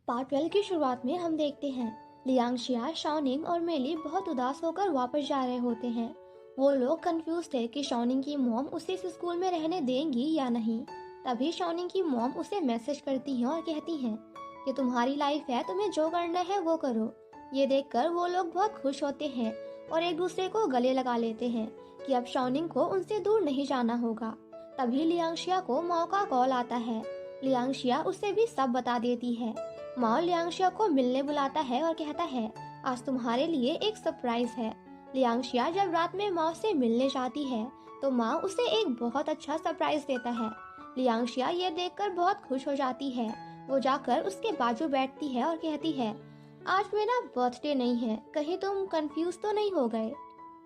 Part 12 की शुरुआत में हम देखते हैं लियांगशिया, शाओनिंग और मेली बहुत उदास होकर वापस जा रहे होते हैं। वो लोग कंफ्यूज थे कि शाओनिंग की मॉम उसे इस स्कूल में रहने देंगी या नहीं। तभी शाओनिंग की मॉम उसे मैसेज करती हैं और कहती हैं कि तुम्हारी लाइफ है, तुम्हें जो करना है वो करो। ये देखकर वो लोग बहुत खुश होते हैं और एक दूसरे को गले लगा लेते हैं कि अब शाओनिंग को उनसे दूर नहीं जाना होगा। तभी लियांगशिया को माँ का कॉल आता है। लियांगशिया उसे भी सब बता देती है। माओ लियांगशिया को मिलने बुलाता है और कहता है आज तुम्हारे लिए एक सरप्राइज है। लियांगशिया जब रात में माओ से मिलने जाती है तो माओ उसे एक बहुत अच्छा सरप्राइज देता है। लियांगशिया ये देखकर बहुत खुश हो जाती है। वो जाकर उसके बाजू बैठती है और कहती है आज मेरा बर्थडे नहीं है, कहीं तुम कंफ्यूज तो नहीं हो गए।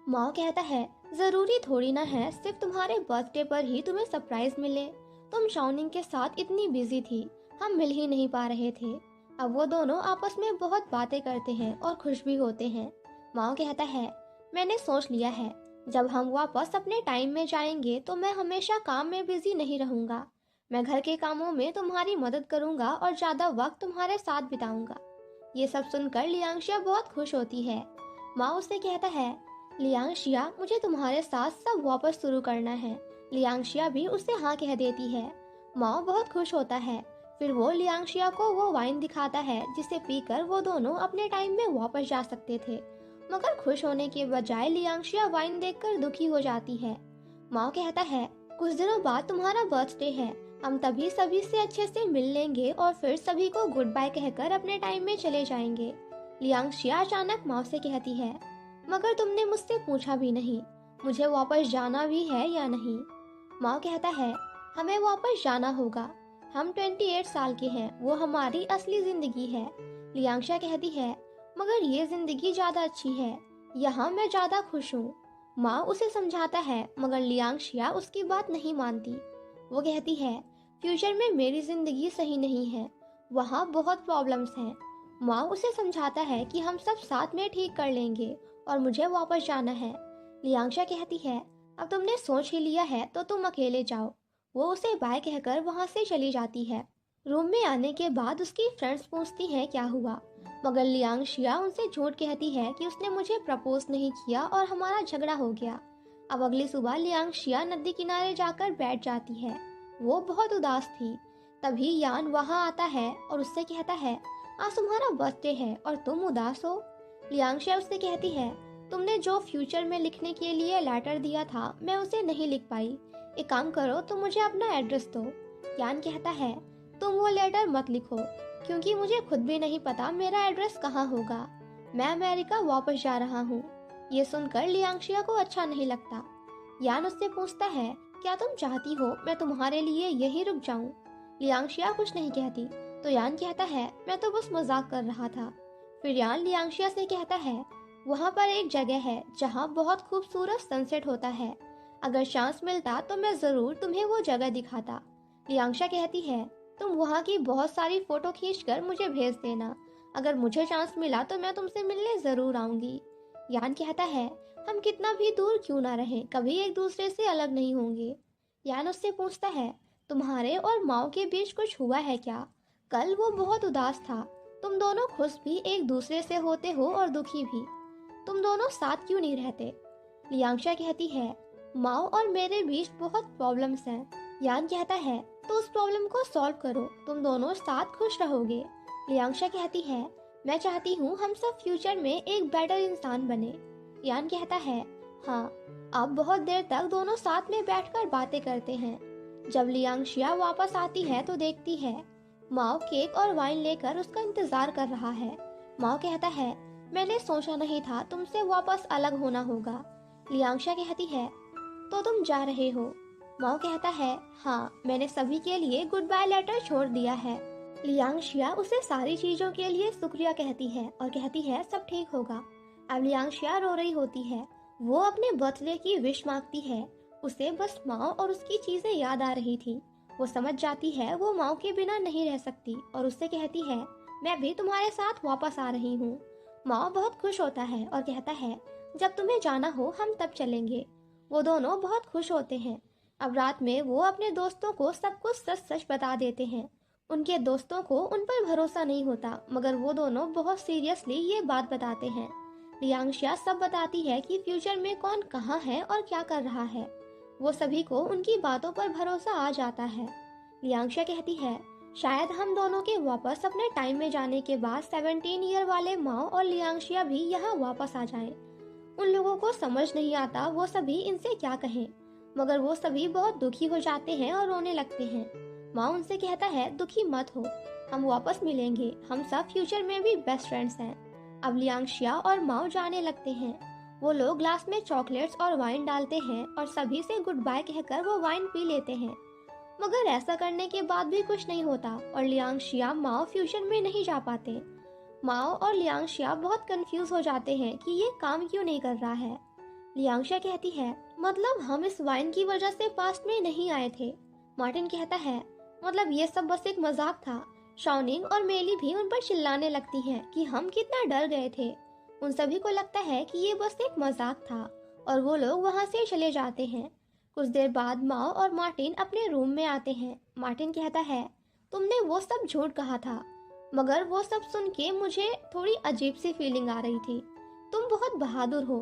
माओ कहता है जरूरी थोड़ी ना है सिर्फ तुम्हारे बर्थडे पर ही तुम्हें सरप्राइज मिले। तुम शाओनिंग के साथ इतनी बिजी थी, हम मिल ही नहीं पा रहे थे। अब वो दोनों आपस में बहुत बातें करते हैं और खुश भी होते हैं। माओ कहता है मैंने सोच लिया है, जब हम वापस अपने टाइम में जाएंगे तो मैं हमेशा काम में बिजी नहीं रहूंगा। मैं घर के कामों में तुम्हारी मदद करूंगा और ज्यादा वक्त तुम्हारे साथ बिताऊंगा। ये सब सुनकर लियांगशिया बहुत खुश होती है। माओ उससे कहता है लियांगशिया, मुझे तुम्हारे साथ सब वापस शुरू करना है। लियांगशिया भी उससे हाँ कह देती है। माओ बहुत खुश होता है। फिर वो लियांगशिया को वो वाइन दिखाता है जिसे पीकर वो दोनों अपने टाइम में वापस जा सकते थे। मगर खुश होने के बजाय लियांगशिया वाइन देखकर दुखी हो जाती है। माओ कहता है कुछ दिनों बाद तुम्हारा बर्थडे है, हम तभी सभी से अच्छे से मिल लेंगे और फिर सभी को गुड बाय कहकर अपने टाइम में चले जाएंगे। लियांगशिया अचानक माओ से कहती है मगर तुमने मुझसे पूछा भी नहीं, मुझे वापस जाना भी है या नहीं। माओ कहता है हमें वापस जाना होगा, हम 28 साल के हैं, वो हमारी असली जिंदगी है। लियांगशिया कहती है मगर ये जिंदगी ज्यादा अच्छी है, यहाँ मैं ज्यादा खुश हूँ। माँ उसे समझाता है मगर लियांगशिया उसकी बात नहीं मानती। वो कहती है फ्यूचर में मेरी जिंदगी सही नहीं है, वहाँ बहुत प्रॉब्लम्स हैं। माँ उसे समझाता है कि हम सब साथ में ठीक कर लेंगे और मुझे वापस जाना है। लियांगशिया कहती है अब तुमने सोच ही लिया है तो तुम अकेले जाओ। वो उसे बाय कहकर वहाँ से चली जाती है। रूम में आने के बाद उसकी फ्रेंड्स पूछती हैं क्या हुआ, मगर लियांगशिया उनसे झूठ कहती है कि उसने मुझे प्रपोज नहीं किया और हमारा झगड़ा हो गया। अब अगली सुबह लियांगशिया नदी किनारे जाकर बैठ जाती है। वो बहुत उदास थी। तभी यान वहाँ आता है और उससे कहता है आज तुम्हारा बर्थडे है और तुम उदास हो। लियांगशिया उससे कहती है तुमने जो फ्यूचर में लिखने के लिए लेटर दिया था मैं उसे नहीं लिख पाई, एक काम करो तुम मुझे अपना एड्रेस दो। यान कहता है तुम वो लेटर मत लिखो क्योंकि मुझे खुद भी नहीं पता मेरा एड्रेस कहाँ होगा, मैं अमेरिका वापस जा रहा हूँ। ये सुनकर लियांगशिया को अच्छा नहीं लगता। यान उससे पूछता है क्या तुम चाहती हो मैं तुम्हारे लिए यहीं रुक जाऊँ। लियांगशिया कुछ नहीं कहती तो यान कहता है मैं तो बस मजाक कर रहा था। फिर यान लियांगशिया से कहता है वहाँ पर एक जगह है जहाँ बहुत खूबसूरत सनसेट होता है, अगर चांस मिलता तो मैं जरूर तुम्हें वो जगह दिखाता। लियांगशिया कहती है तुम वहाँ की बहुत सारी फोटो खींचकर मुझे भेज देना, अगर मुझे चांस मिला तो मैं तुमसे मिलने जरूर आऊंगी। यान कहता है हम कितना भी दूर क्यों ना रहें, कभी एक दूसरे से अलग नहीं होंगे। यान उससे पूछता है तुम्हारे और माओ के बीच कुछ हुआ है क्या, कल वो बहुत उदास था, तुम दोनों खुश भी एक दूसरे से होते हो और दुखी भी, तुम दोनों साथ क्यों नहीं रहते। लियांगशिया कहती है माओ और मेरे बीच बहुत प्रॉब्लम्स हैं। यान कहता है तो उस प्रॉब्लम को सॉल्व करो, तुम दोनों साथ खुश रहोगे। लियांगशिया कहती है मैं चाहती हूँ हम सब फ्यूचर में एक बेटर इंसान बने। यान कहता है हाँ। अब बहुत देर तक दोनों साथ में बैठकर बातें करते हैं। जब लियांगशिया वापस आती है तो देखती है माओ केक और वाइन लेकर उसका इंतजार कर रहा है। माओ कहता है मैंने सोचा नहीं था तुमसे वापस अलग होना होगा। लियांगशिया कहती है तो तुम जा रहे हो। माओ कहता है हाँ, मैंने सभी के लिए गुड बाय लेटर छोड़ दिया है। लियांगशिया उसे सारी चीजों के लिए शुक्रिया कहती है और कहती है सब ठीक होगा। अब लियांगशिया रो रही होती है। वो अपने बर्थडे की विश मांगती है। उसे बस माओ और उसकी चीजें याद आ रही थी। वो समझ जाती है वो माओ के बिना नहीं रह सकती और उससे कहती है मैं भी तुम्हारे साथ वापस आ रही हूँ। माओ बहुत खुश होता है और कहता है जब तुम्हें जाना हो हम तब चलेंगे। वो दोनों बहुत खुश होते हैं। अब रात में वो अपने दोस्तों को सब कुछ सच सच बता देते हैं। उनके दोस्तों को उन पर भरोसा नहीं होता, मगर वो दोनों बहुत सीरियसली ये बात बताते हैं। लियांगशिया सब बताती है कि फ्यूचर में कौन कहाँ है और क्या कर रहा है। वो सभी को उनकी बातों पर भरोसा आ जाता है। लियांगशिया कहती है, शायद हम दोनों के वापस अपने टाइम में जाने के बाद 17 ईयर वाले माओ और लियांगशिया भी यहाँ वापस आ जाएं। उन लोगों को समझ नहीं आता वो सभी इनसे क्या कहें, मगर वो सभी बहुत दुखी हो जाते हैं और रोने लगते हैं। माँ उनसे कहता है, दुखी मत हो, हम वापस मिलेंगे, हम सब फ्यूचर में भी बेस्ट फ्रेंड्स हैं। अब लियांगशिया और माओ जाने लगते हैं। वो लोग ग्लास में चॉकलेट्स और वाइन डालते हैं और सभी से गुड बाय कहकर वो वाइन पी लेते हैं। मगर ऐसा करने के बाद भी कुछ नहीं होता और लियांगशिया माओ फ्यूचर में नहीं जा पाते। माओ और लियांगशिया बहुत कंफ्यूज हो जाते हैं कि ये काम क्यों नहीं कर रहा है। लियांगशिया कहती है, मतलब हम इस वाइन की वजह से पास्ट में नहीं आए थे। मार्टिन कहता है, मतलब ये सब बस एक मजाक था। शाओनिंग और मेली भी उन पर चिल्लाने लगती हैं कि हम कितना डर गए थे। उन सभी को लगता है कि ये बस एक मजाक था और वो लोग वहाँ से चले जाते हैं। कुछ देर बाद माओ और मार्टिन अपने रूम में आते हैं। मार्टिन कहता है, तुमने वो सब झूठ कहा था, मगर वो सब सुन के मुझे थोड़ी अजीब सी फीलिंग आ रही थी। तुम बहुत बहादुर हो।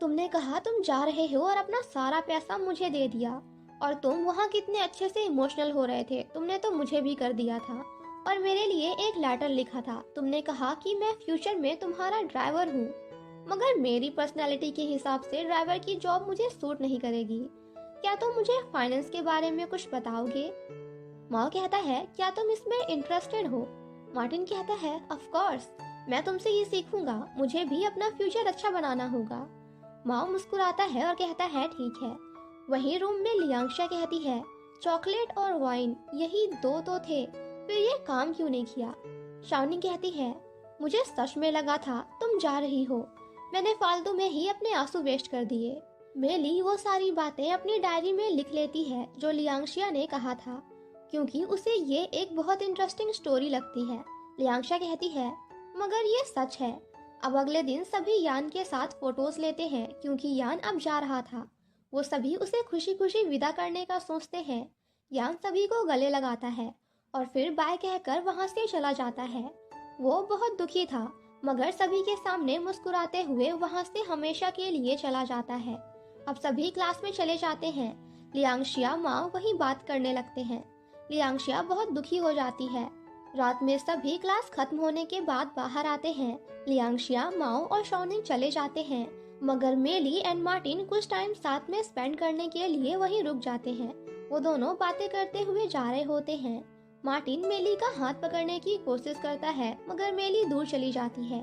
तुमने कहा तुम जा रहे हो और अपना सारा पैसा मुझे दे दिया, और तुम वहाँ कितने अच्छे से इमोशनल हो रहे थे। तुमने तो मुझे भी कर दिया था और मेरे लिए एक लेटर लिखा था। तुमने कहा कि मैं फ्यूचर में तुम्हारा ड्राइवर हूँ, मगर मेरी पर्सनैलिटी के हिसाब से ड्राइवर की जॉब मुझे सूट नहीं करेगी। क्या तुम मुझे फाइनेंस के बारे में कुछ बताओगे? माओ कहता है, क्या तुम इसमें इंटरेस्टेड हो? मार्टिन कहता है, ऑफ कोर्स, मैं तुमसे ये सीखूंगा, मुझे भी अपना फ्यूचर अच्छा बनाना होगा। माओ मुस्कुराता है और कहता है, ठीक है। वहीं रूम में लियांगशिया कहती है, चॉकलेट और वाइन यही दो तो थे, फिर ये काम क्यों नहीं किया? शाओनिंग कहती है, मुझे सच में लगा था तुम जा रही हो, मैंने फालतू में ही अपने आंसू वेस्ट कर दिए। मेली वो सारी बातें अपनी डायरी में लिख लेती है जो लियांगशिया ने कहा था, क्योंकि उसे ये एक बहुत इंटरेस्टिंग स्टोरी लगती है। लियांगशिया कहती है, मगर ये सच है। अब अगले दिन सभी यान के साथ फोटोज लेते हैं क्योंकि यान अब जा रहा था। वो सभी उसे खुशी खुशी विदा करने का सोचते हैं। यान सभी को गले लगाता है और फिर बाय कहकर वहाँ से चला जाता है। वो बहुत दुखी था, मगर सभी के सामने मुस्कुराते हुए वहाँ से हमेशा के लिए चला जाता है। अब सभी क्लास में चले जाते हैं। लियांगशिया माँ वही बात करने लगते हैं। लियांगशिया बहुत दुखी हो जाती है। रात में सभी क्लास खत्म होने के बाद बाहर आते हैं। लियांगशिया, माओ और शाओनिंग चले जाते हैं, मगर मेली एंड मार्टिन कुछ टाइम साथ में स्पेंड करने के लिए वहीं रुक जाते हैं। वो दोनों बातें करते हुए जा रहे होते हैं। मार्टिन मेली का हाथ पकड़ने की कोशिश करता है, मगर मेली दूर चली जाती है।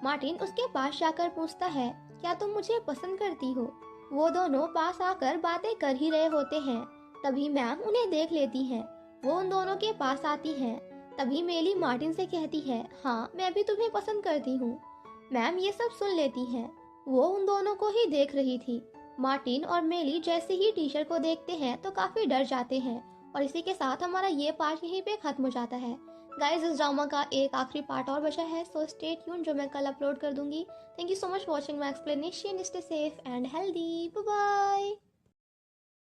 मार्टिन उसके पास जाकर पूछता है, क्या तुम मुझे पसंद करती हो? वो दोनों पास आकर बातें कर ही रहे होते हैं, तभी मैम उन्हें देख लेती हैं। वो उन दोनों के पास आती हैं। तभी मेली मार्टिन से कहती है, हाँ मैं भी तुम्हें पसंद करती हूँ। मैम ये सब सुन लेती हैं। वो उन दोनों को ही देख रही थी। मार्टिन और मेली जैसे ही टीचर को देखते हैं तो काफी डर जाते हैं। और इसी के साथ हमारा ये पार्ट यहीं पे खत्म हो जाता है। गाइस, इस ड्रामा का एक आखिरी पार्ट और बचा है, सो स्टे ट्यून, जो मैं कल अपलोड कर दूंगी। Thank you so much watching my explanation. Stay safe and healthy. Bye bye.